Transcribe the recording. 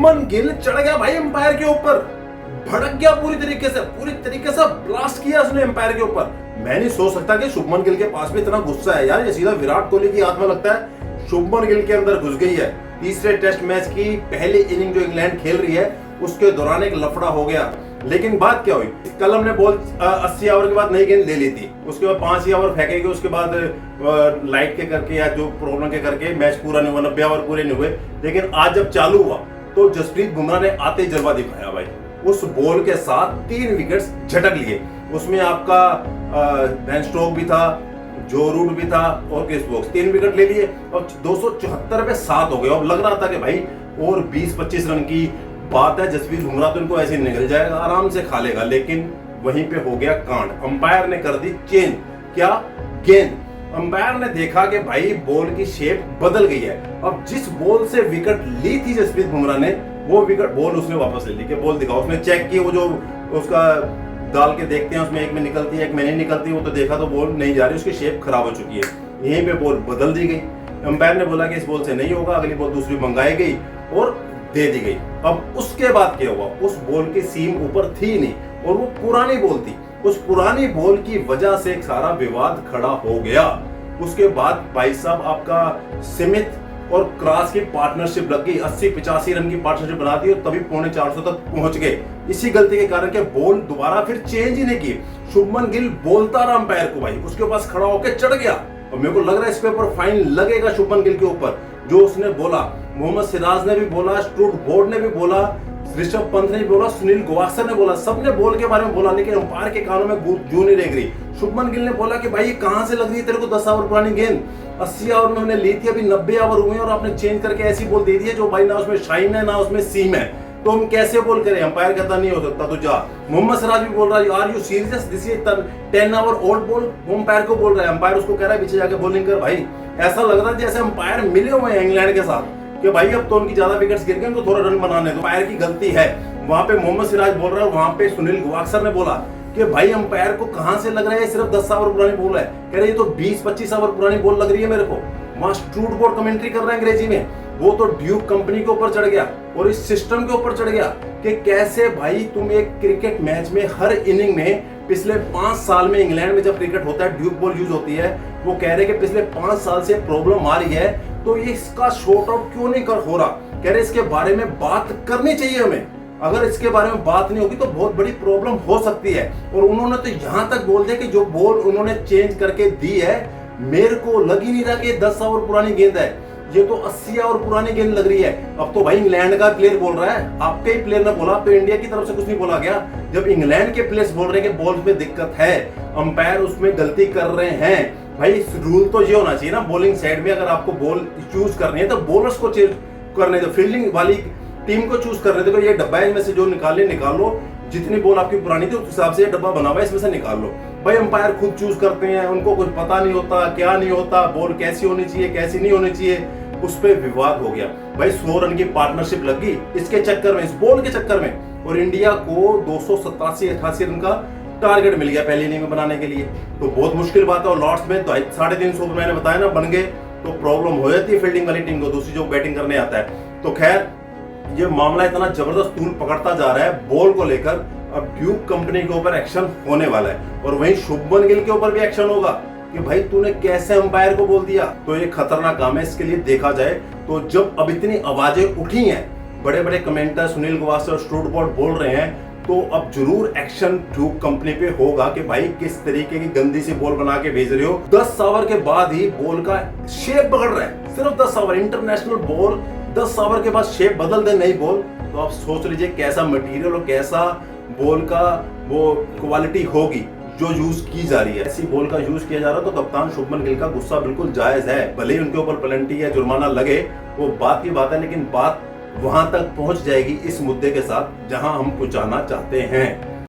शुभमन गिल चढ़ गया भाई अंपायर के ऊपर, भड़क गया पूरी तरीके से ब्लास्ट किया उसने अंपायर के ऊपर। मैं नहीं सोच सकता कि शुभमन गिल के पास भी इतना गुस्सा है यार, ये सीधा विराट कोहली की आत्मा लगता है शुभमन गिल के अंदर घुस गई है। तीसरे टेस्ट मैच की पहली इनिंग जो इंग्लैंड खेल रही है उसके दौरान एक लफड़ा हो गया, लेकिन बात क्या हुई, कल हमने बॉल 80 ओवर के बाद नई गेंद ले ली थी, उसके बाद 5 ही ओवर फेंकेगी, उसके बाद लाइट के करके या जो प्रॉब्लम के करके मैच पूरा नहीं हुआ, 90 ओवर पूरे नहीं हुए। लेकिन आज जब चालू हुआ तो जसप्रीत बुमराह ने आते ही जलवा दिखाया भाई, उस बॉल के साथ 3 विकेट्स झटक लिए। उसमें आपका बेन स्टोक्स भी था, जो रूट भी था और क्रिस वोक्स, 3 विकेट ले लिए और 274 पे 7 हो गए। अब लग रहा था कि भाई और 20-25 रन की बात है, जसप्रीत बुमराह तो इनको ऐसे निकल जाएगा, आराम से खा लेगा, लेकिन वहीं पे हो गया कांड। अंपायर ने कर दी चेंज, क्या गेंद, अंपायर ने देखा कि भाई बॉल की शेप बदल गई है। अब जिस बॉल से विकेट ली थी जसप्रीत बुमराह ने, वो विकेट बॉल उसने वापस ले ली कि बॉल दिखाओ। उसने चेक किया, वो जो उसका डाल के देखते हैं उसमें एक में निकलती है एक में नहीं निकलती, वो तो देखा तो बॉल नहीं जा रही, उसकी शेप खराब हो चुकी है। यहीं पे बॉल बदल दी गई, अंपायर ने बोला कि इस बॉल से नहीं होगा, अगली बॉल दूसरी मंगाई गई और दे दी गई। अब उसके बाद क्या हुआ, उस बॉल की सीम ऊपर थी नहीं और वो पुरानी बॉल थी, उस पुरानी बॉल की वजह से एक सारा विवाद खड़ा हो गया। उसके बाद भाई साहब आपका स्मिथ और क्रॉस की पार्टनरशिप लग गई, 80-85 रन की पार्टनरशिप बना दी और तभी 350 तक पहुंच गए। इसी गलती के कारण के बॉल दोबारा फिर चेंज ही नहीं की। शुभमन गिल बोलता रहा अंपायर को, भाई उसके पास खड़ा होकर चढ़ गया और मेरे को लग रहा है इस पे ऊपर फाइन लगेगा शुभमन गिल के ऊपर। जो उसने बोला, मोहम्मद सिराज ने भी बोला, स्टूट बोर्ड ने भी बोला, ऋषभ पंत ने भी बोला, सुनील गावस्कर ने बोला, सबने बॉल के बारे में बोला, लेकिन अंपायर के कानों में जू नहीं रेंग रही। शुभमन गिल ने बोला कि भाई ये कहां से लग रही है तेरे को 10 ओवर पुरानी गेंद, 80 ओवर में हमने ली थी, अभी 90 ओवर हुए और आपने चेंज करके ऐसी बॉल दे दी है जो भाई ना उसमें शाइन है ना उसमें सीम है, तो हम कैसे बॉल करें। अंपायर कहता नहीं हो सकता तो जा। मोहम्मद सिराज भी बोल रहा है are you serious, this is 10 over old ball, वो अंपायर को बोल रहा है, अंपायर उसको कह रहा है पीछे जाके बॉलिंग कर। भाई ऐसा लग रहा है जैसे अंपायर मिले हुए हैं इंग्लैंड के साथ कि भाई अब तो उनकी ज्यादा विकेट्स गिर गए, उनको थोड़ा रन बनाने दो, अंपायर की गलती है। वहां पे मोहम्मद सिराज बोल रहा है, वहां पे सुनील गावस्कर ने बोला कि भाई अंपायर को कहां से लग रहा है सिर्फ 10 ओवर पुरानी बॉल है, कह रहे ये तो 20-25 ओवर पुरानी बॉल लग रही है मेरे को। वहां स्ट्रूट बोर्ड कमेंट्री कर रहे हैं अंग्रेजी में, वो तो ड्यूक कंपनी के ऊपर चढ़ गया और इस सिस्टम के ऊपर चढ़ गया कि कैसे भाई तुम एक क्रिकेट मैच में हर इनिंग में, पिछले 5 साल में इंग्लैंड में जब क्रिकेट होता है ड्यूक बॉल यूज होती है, वो कह रहे कि पिछले 5 साल से प्रॉब्लम आ रही है, तो ये इसका शॉर्ट आउट क्यों नहीं हो रहा। कह रहे इसके बारे में बात करनी चाहिए हमें, अगर इसके बारे में बात नहीं होगी तो बहुत बड़ी प्रॉब्लम हो सकती है। और उन्होंने तो यहां तक बोल दिया कि जो बॉल उन्होंने चेंज करके दी है, मेरे को लग ही नहीं रहा कि 10 ओवर पुरानी गेंद है, ये तो 80 ओवर पुरानी गेंद लग रही है। अब तो भाई इंग्लैंड का प्लेयर बोल रहा है, आपके ही प्लेयर ने बोला, तो इंडिया की तरफ से कुछ नहीं बोला गया। जब इंग्लैंड के प्लेयर्स बोल रहे हैं कि बॉल में दिक्कत है, अंपायर उसमें गलती कर रहे हैं, भाई रूल तो ये होना चाहिए ना, बॉलिंग साइड में अगर आपको बॉल चूज करनी है तो बॉलर्स को चेंज करने दो, फील्डिंग वाली टीम को चूज करने दो, ये डब्बा है इनमें से जो निकाल लो, जितनी बॉल आपकी पुरानी थी उस हिसाब से ये डब्बा बना हुआ है, इसमें से निकाल लो। भाई अंपायर खुद चूज करते हैं, उनको कुछ पता नहीं होता क्या नहीं होता, बॉल कैसी होनी चाहिए कैसी नहीं होनी चाहिए, उस पर विवाद हो गया। भाई 100 रन की पार्टनरशिप लगी इसके चक्कर में, इस बॉल के चक्कर में, और इंडिया को 287-88 रन का टारगेट मिल गया पहली इनिंग में बनाने के लिए, तो बहुत मुश्किल बात है। और लॉर्ड्स में 350 ओवर मैंने बताया ना बन गए, तो प्रॉब्लम हो जाती है फील्डिंग वाली टीम को, दूसरी जो बैटिंग करने आता है। तो खैर ये मामला इतना जबरदस्त तूल पकड़ता जा रहा है बॉल को लेकर, अब ड्यूक कंपनी के ऊपर एक्शन होने वाला है और वहीं शुभमन गिल के ऊपर भी एक्शन होगा कि भाई तूने कैसे अंपायर को बोल दिया। तो ये खतरनाक काम है, इसके लिए देखा जाए तो जब अब इतनी आवाजें उठी हैं, बड़े बड़े कमेंटर सुनील गावस्कर और स्टूट बोर्ड बोल रहे हैं, तो अब जरूर एक्शन ड्यूक कंपनी पे होगा कि भाई किस तरीके की गंदी सी बॉल बना के भेज रहे हो। 10 ओवर के बाद ही बॉल का शेप बगड़ रहा है, सिर्फ 10 ओवर, इंटरनेशनल बॉल 10 ओवर के बाद शेप बदल दे नई बॉल, तो आप सोच लीजिए कैसा मटेरियल और कैसा बॉल का वो क्वालिटी होगी जो यूज की जा रही है। ऐसी बॉल का यूज किया जा रहा है, तो कप्तान शुभमन गिल का गुस्सा बिल्कुल जायज है, भले ही उनके ऊपर पेनल्टी है, जुर्माना लगे, वो बात की बात है, लेकिन बात वहां तक पहुंच जाएगी इस मुद्दे के साथ जहां हम पहुंचाना चाहते हैं।